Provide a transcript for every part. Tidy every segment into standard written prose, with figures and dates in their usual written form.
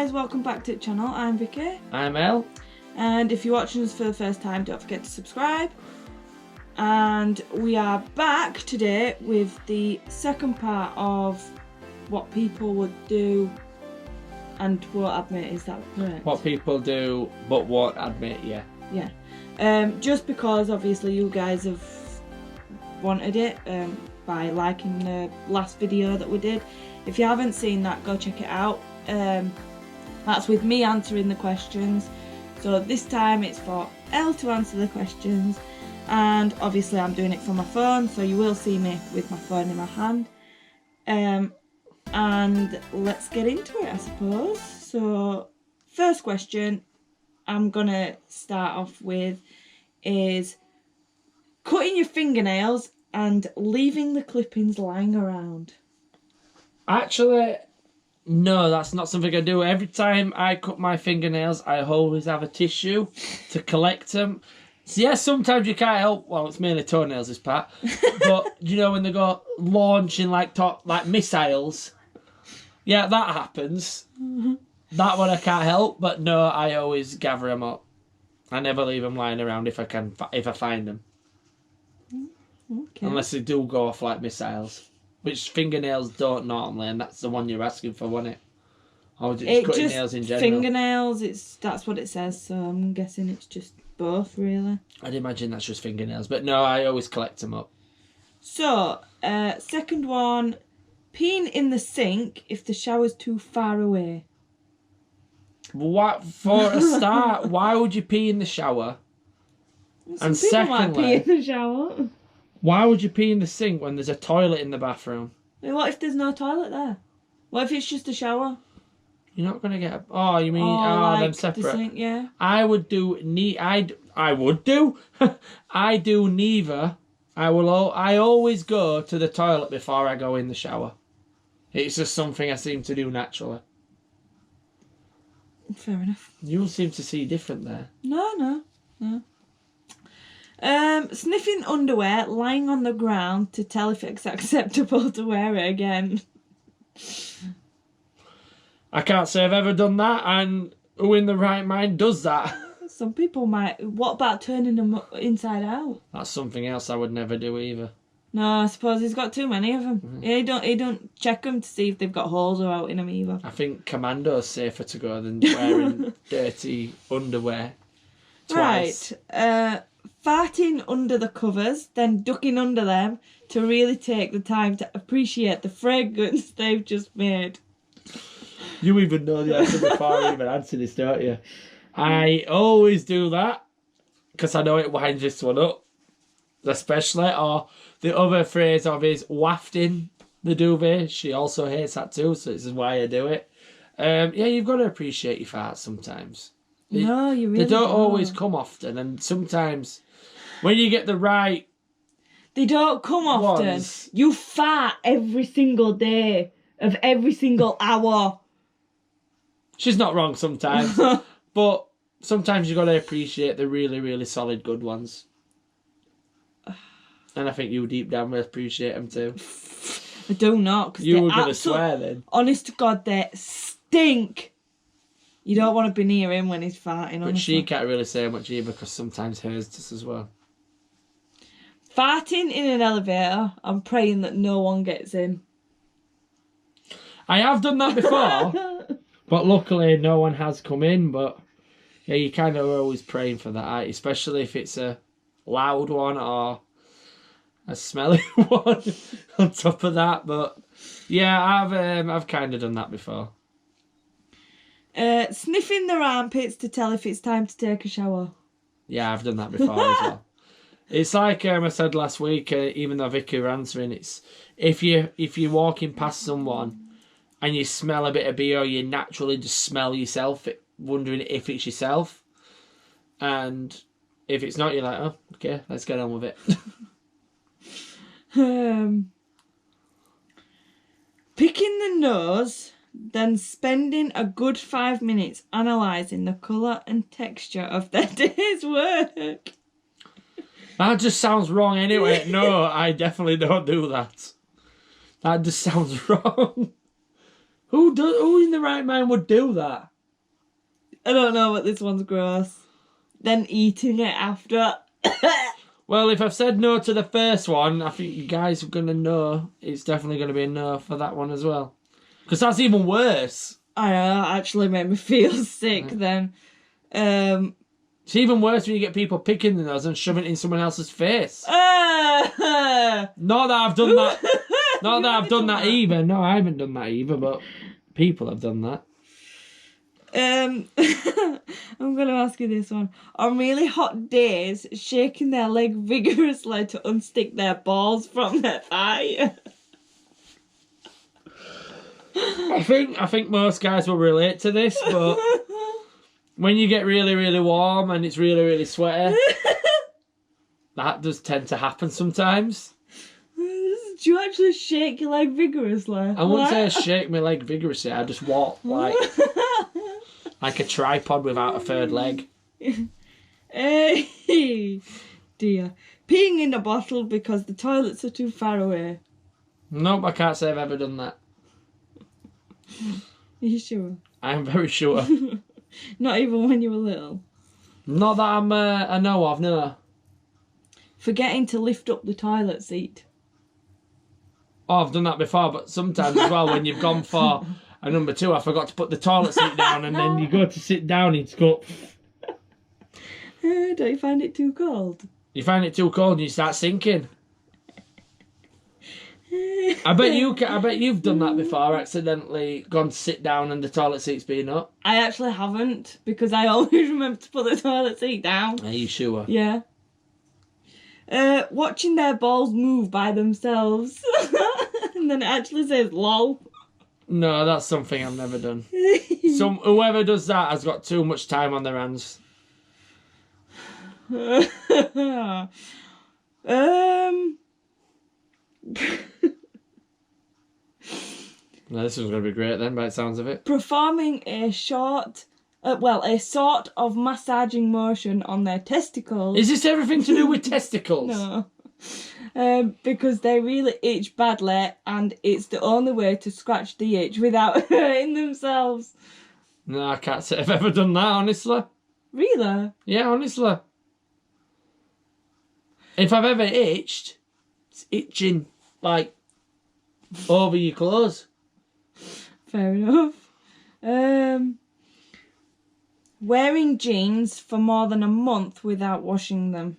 guys, welcome back to the channel. I'm Vicky. I'm El. And if you're watching us for the first time, don't forget to subscribe. And we are back today with the second part of what people would do and won't admit. Is that correct? What people do but won't admit, yeah. Yeah. Just because obviously you guys have wanted it by liking the last video that we did. If you haven't seen that, go check it out. That's with me answering the questions. So this time it's for Elle to answer the questions, and obviously I'm doing it from my phone, so you will see me with my phone in my hand. And let's get into it, I suppose. So first question I'm gonna start off with is cutting your fingernails and leaving the clippings lying around. Actually, no, that's not something I do. Every time I cut my fingernails, I always have a tissue to collect them. So yeah, sometimes you can't help. Well, it's mainly toenails, this part. But you know when they go launching like missiles. Yeah, that happens. That one I can't help. But no, I always gather them up. I never leave them lying around if I find them. Okay. Unless they do go off like missiles. Which fingernails don't normally, and that's the one you're asking for, wasn't it? Or was it just cutting nails in general? Fingernails, that's what it says, so I'm guessing it's just both, really. I'd imagine that's just fingernails, but no, I always collect them up. So, second one, peeing in the sink if the shower's too far away. What, for a start, why would you pee in the shower? Some people might pee in the shower. Why would you pee in the sink when there's a toilet in the bathroom? What if there's no toilet there? What if it's just a shower? You're not gonna get a... Oh, you mean like them separate? The sink, yeah. I would do I would do. I do neither. I always go to the toilet before I go in the shower. It's just something I seem to do naturally. Fair enough. You seem to see different there. No. Sniffing underwear lying on the ground to tell if it's acceptable to wear it again. I can't say I've ever done that, and who in the right mind does that? Some people might. What about turning them inside out? That's something else I would never do either. No, I suppose he's got too many of them. Mm-hmm. He don't check them to see if they've got holes or out in them either. I think commando's safer to go than wearing dirty underwear twice. Right. Farting under the covers, then ducking under them to really take the time to appreciate the fragrance they've just made. You even know the answer before I even answer this, don't you? I always do that because I know it winds this one up, especially. Or the other phrase of is wafting the duvet. She also hates that too, so this is why I do it. Yeah, you've got to appreciate your farts sometimes. No, you really They don't always come often, and sometimes when you get the right... They don't come often. Ones. You fart every single day of every single hour. She's not wrong sometimes, but sometimes you've got to appreciate the really, really solid good ones. And I think you deep down will appreciate them too. I do not. Cause you were going to swear then. Honest to God, they stink. You don't want to be near him when he's farting. But honestly. she can't really say much either because sometimes hers does as well. Farting in an elevator, I'm praying that no one gets in. I have done that before, but luckily no one has come in. But yeah, you kind of always praying for that, especially if it's a loud one or a smelly one on top of that. But yeah, I've kind of done that before. Sniffing their armpits to tell if it's time to take a shower. Yeah, I've done that before as well. It's like I said last week, even though Vicky were answering, it's if you're walking past someone and you smell a bit of beer, you naturally just smell yourself, wondering if it's yourself. And if it's not, you're like, oh, okay, let's get on with it. Picking the nose, then spending a good 5 minutes analysing the colour and texture of their day's work. That just sounds wrong anyway. No, I definitely don't do that. That just sounds wrong. Who in the right mind would do that? I don't know, but this one's gross. Then eating it after. Well, if I've said no to the first one, I think you guys are going to know it's definitely going to be a no for that one as well. Because that's even worse. I know, that actually made me feel sick then. It's even worse when you get people picking the nose and shoving it in someone else's face. Not that I've done that. Not that I've done that either. No, I haven't done that either, but people have done that. I'm going to ask you this one. On really hot days, shaking their leg vigorously to unstick their balls from their thigh. I think most guys will relate to this, but when you get really, really warm and it's really, really sweaty, that does tend to happen sometimes. Do you actually shake your leg vigorously? I wouldn't say I shake my leg vigorously. I just walk like a tripod without a third leg. Hey, dear. Peeing in a bottle because the toilets are too far away. Nope, I can't say I've ever done that. Are you sure? I'm very sure. Not even when you were little? Not that I know of, no. Forgetting to lift up the toilet seat. Oh, I've done that before, but sometimes as well when you've gone for a number 2, I forgot to put the toilet seat down and then you go to sit down and it's go... Don't you find it too cold? You find it too cold and you start sinking. I bet you've done that before, accidentally gone to sit down and the toilet seat's been up. I actually haven't, because I always remember to put the toilet seat down. Are you sure? Yeah. Watching their balls move by themselves. And then it actually says lol. No, that's something I've never done. Whoever does that has got too much time on their hands. Well, this one's going to be great then, by the sounds of it. Performing a sort of massaging motion on their testicles. Is this everything to do with testicles? No. Because they really itch badly and it's the only way to scratch the itch without hurting themselves. No, I can't say I've ever done that, honestly. Really? Yeah, honestly. If I've ever itched, it's itching, like, over your clothes. Fair enough. Wearing jeans for more than a month without washing them.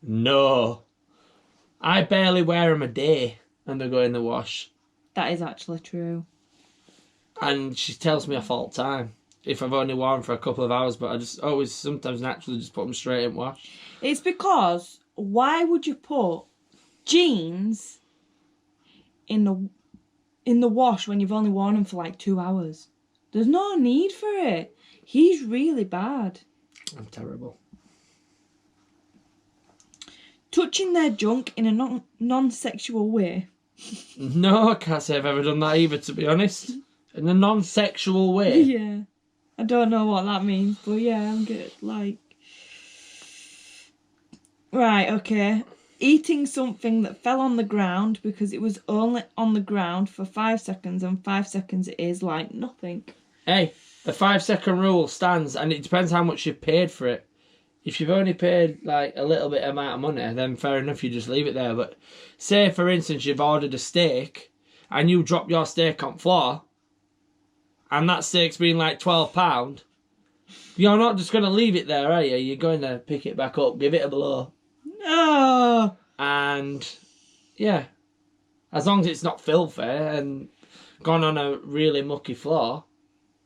No. I barely wear them a day and they go in the wash. That is actually true. And she tells me off all the time if I've only worn them for a couple of hours, but I just always sometimes naturally just put them straight in wash. It's because why would you put jeans in the wash when you've only worn them for like 2 hours? There's no need for it. He's really bad. I'm terrible. Touching their junk in a non-sexual way. No, I can't say I've ever done that either, to be honest. In a non-sexual way. Yeah. I don't know what that means, but yeah, I'm good. Like... Right, okay. Eating something that fell on the ground because it was only on the ground for 5 seconds and 5 seconds is like nothing. Hey, the 5-second rule stands and it depends how much you've paid for it. If you've only paid like a little bit amount of money, then fair enough, you just leave it there. But say, for instance, you've ordered a steak and you drop your steak on the floor and that steak's been like £12, you're not just going to leave it there, are you? You're going to pick it back up, give it a blow. No. And, yeah, as long as it's not filthy and gone on a really mucky floor,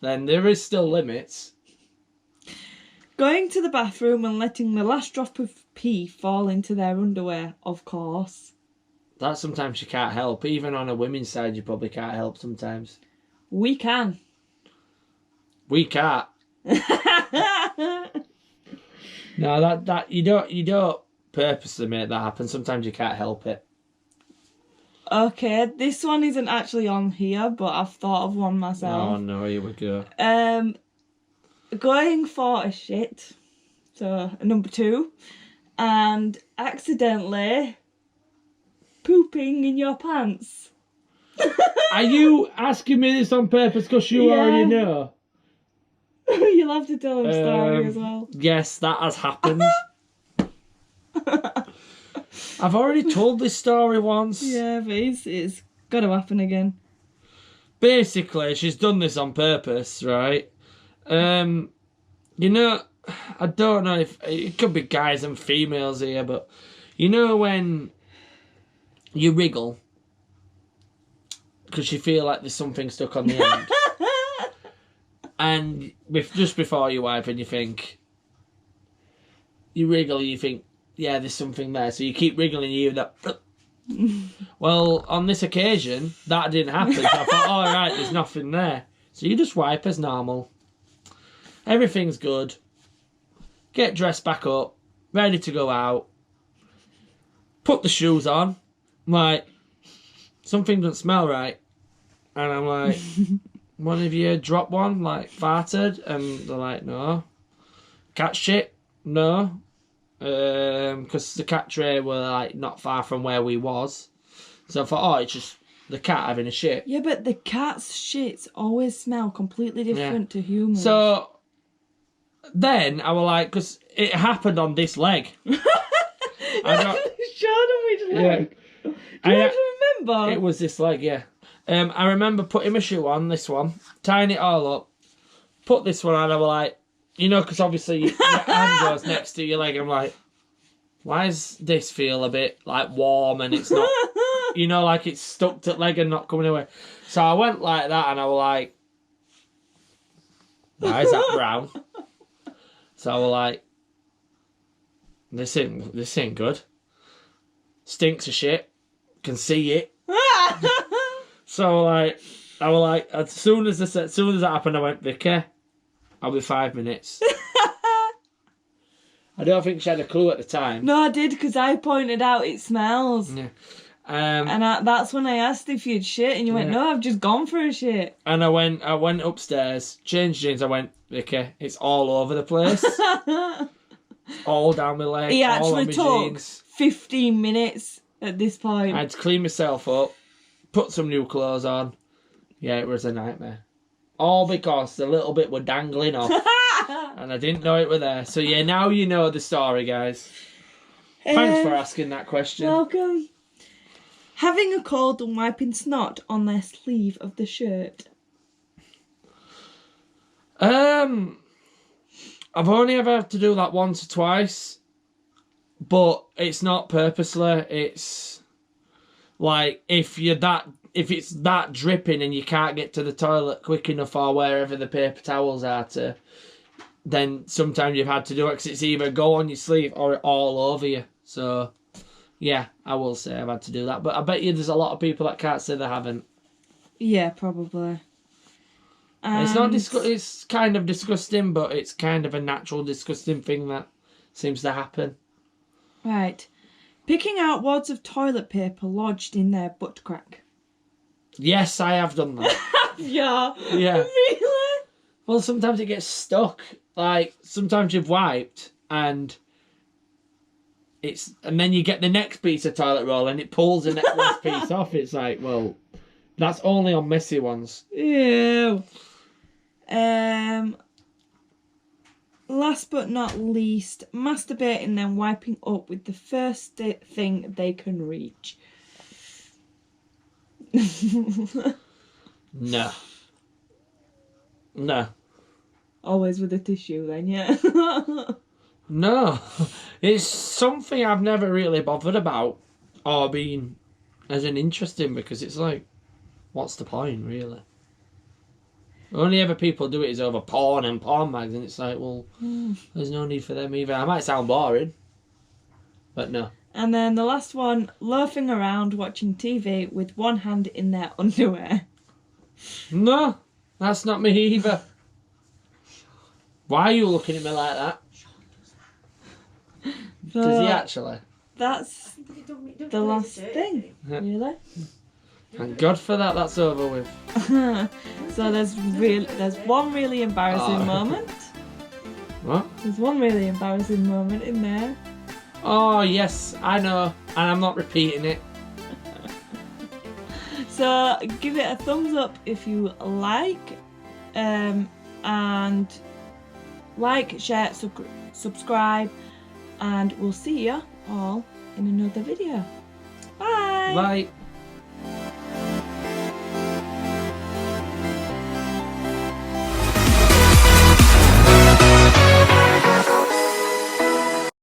then there is still limits. Going to the bathroom and letting the last drop of pee fall into their underwear, of course. That sometimes you can't help. Even on a women's side, you probably can't help sometimes. We can. We can't. No, that you don't purposely make that happen. Sometimes you can't help it. Okay, this one isn't actually on here, but I've thought of one myself. Oh no, here we go. Going for a shit, so a number 2, and accidentally pooping in your pants. Are you asking me this on purpose because you already know? You're You'll have to tell him a story as well. Yes, that has happened. I've already told this story once. Yeah, but it's got to happen again. Basically, she's done this on purpose, right? You know, I don't know if it could be guys and females here, but you know when you wriggle because you feel like there's something stuck on the end, and just before you wipe, and you think you wriggle, you think, yeah, there's something there, so you keep wriggling, you hear that. Well, on this occasion, that didn't happen. So I thought, all right, there's nothing there. So you just wipe as normal. Everything's good. Get dressed back up, ready to go out. Put the shoes on. I'm like, something doesn't smell right. And I'm like, one of you dropped one, like farted? And they're like, no. Cat shit? No. Because the cat tray were like not far from where we was. So I thought, oh, it's just the cat having a shit. Yeah, but the cat's shits always smell completely different to humans. So then I was like, because it happened on this leg. Showed him which leg. Do you remember? It was this leg, yeah. I remember putting my shoe on, this one, tying it all up, put this one on, I was like, you know, because obviously your hand goes next to your leg. I'm like, why does this feel a bit like warm and it's not, you know, like it's stuck to the leg and not coming away. So I went like that and I was like, why is that brown? So I was like, this ain't good. Stinks of shit. Can see it. So I was like, as soon as that happened, I went, Vicky, I'll be 5 minutes. I don't think she had a clue at the time. No, I did, because I pointed out it smells. Yeah. That's when I asked if you'd shit, and you went, no, I've just gone for a shit. And I went upstairs, changed jeans, I went, Vicky, it's all over the place. All down my leg, He all actually on my took jeans. 15 minutes at this point. I had to clean myself up, put some new clothes on. Yeah, it was a nightmare. All because the little bit were dangling off. And I didn't know it were there. So yeah, now you know the story, guys. Thanks for asking that question. Welcome. Having a cold and wiping snot on their sleeve of the shirt. I've only ever had to do that once or twice, but it's not purposely. It's like if it's that dripping and you can't get to the toilet quick enough or wherever the paper towels are then sometimes you've had to do it because it's either go on your sleeve or all over you. So, yeah, I will say I've had to do that. But I bet you there's a lot of people that can't say they haven't. Yeah, probably. It's not it's kind of disgusting, but it's kind of a natural disgusting thing that seems to happen. Right. Picking out wads of toilet paper lodged in their butt crack. Yes, I have done that. Yeah. Yeah. Really? Well, sometimes it gets stuck. Like, sometimes you've wiped and then you get the next piece of toilet roll and it pulls the next piece off. It's like, well, that's only on messy ones. Ew. Last but not least, masturbating then wiping up with the first thing they can reach. No. No. Always with a tissue then, yeah. No. It's something I've never really bothered about or been as an interesting because it's like, what's the point, really? Only ever people do it is over porn and porn mags, and it's like, well, there's no need for them either. I might sound boring, but no. And then the last one, loafing around watching TV with one hand in their underwear. No, that's not me either. Why are you looking at me like that? Does he actually? That's the last thing, really. Thank God for that, that's over with. So there's one really embarrassing moment. What? There's one really embarrassing moment in there. Oh, yes, I know. And I'm not repeating it. So give it a thumbs up if you like. And like, share, subscribe, and we'll see you all in another video. Bye! Bye.